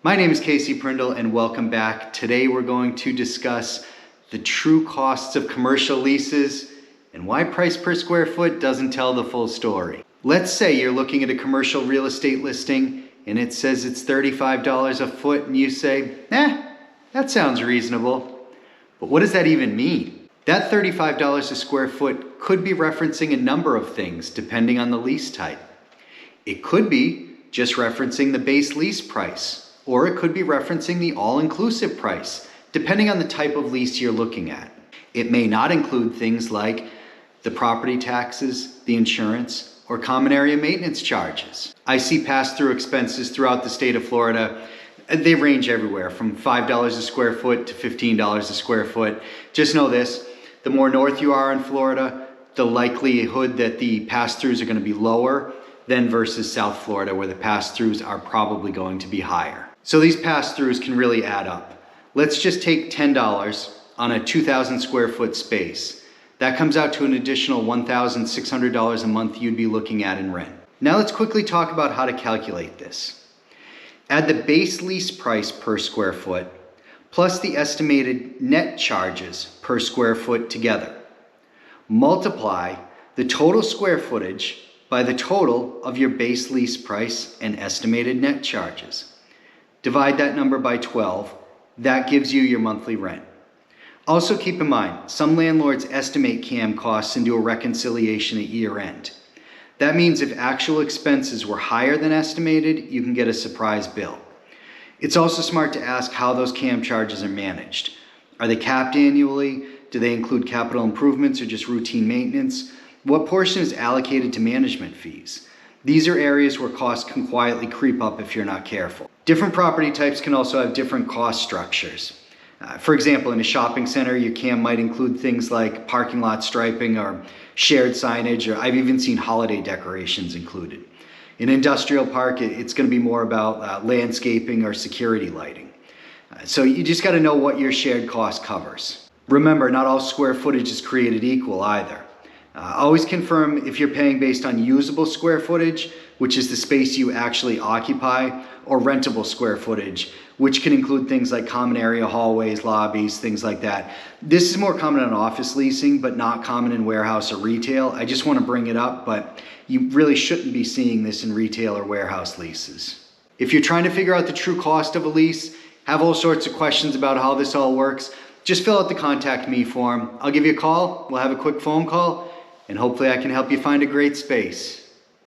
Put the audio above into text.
My name is Prindle and welcome back. Today we're going to discuss the true costs of commercial leases and why price per square foot doesn't tell the full story. Let's say you're looking at a commercial real estate listing and it says it's $35 a foot and you say, that sounds reasonable. But what does that even mean? That $35 a square foot could be referencing a number of things depending on the lease type. It could be just referencing the base lease price, or it could be referencing the all-inclusive price, depending on the type of lease you're looking at. It may not include things like the property taxes, the insurance, or common area maintenance charges. I see pass-through expenses throughout the state of Florida. They range everywhere from $5 a square foot to $15 a square foot. Just know this, the more north you are in Florida, the likelihood that the pass-throughs are going to be lower than versus South Florida, where the pass-throughs are probably going to be higher. So these pass-throughs can really add up. Let's just take $10 on a 2,000 square foot space. That comes out to an additional $1,600 a month you'd be looking at in rent. Now let's quickly talk about how to calculate this. Add the base lease price per square foot plus the estimated net charges per square foot together. Multiply the total square footage by the total of your base lease price and estimated net charges. Divide that number by 12. That gives you your monthly rent. Also keep in mind, some landlords estimate CAM costs and do a reconciliation at year end. That means if actual expenses were higher than estimated, you can get a surprise bill. It's also smart to ask how those CAM charges are managed. Are they capped annually? Do they include capital improvements or just routine maintenance? What portion is allocated to management fees? These are areas where costs can quietly creep up if you're not careful. Different property types can also have different cost structures. For example, in a shopping center, your CAM might include things like parking lot striping or shared signage, or I've even seen holiday decorations included. In an industrial park, it's going to be more about landscaping or security lighting. So you just got to know what your shared cost covers. Remember, not all square footage is created equal either. Always confirm if you're paying based on usable square footage, which is the space you actually occupy, or rentable square footage, which can include things like common area hallways, lobbies, things like that. This is more common in office leasing, but not common in warehouse or retail. I just want to bring it up, but you really shouldn't be seeing this in retail or warehouse leases. If you're trying to figure out the true cost of a lease, have all sorts of questions about how this all works, just fill out the contact me form. I'll give you a call, we'll have a quick phone call, and hopefully I can help you find a great space.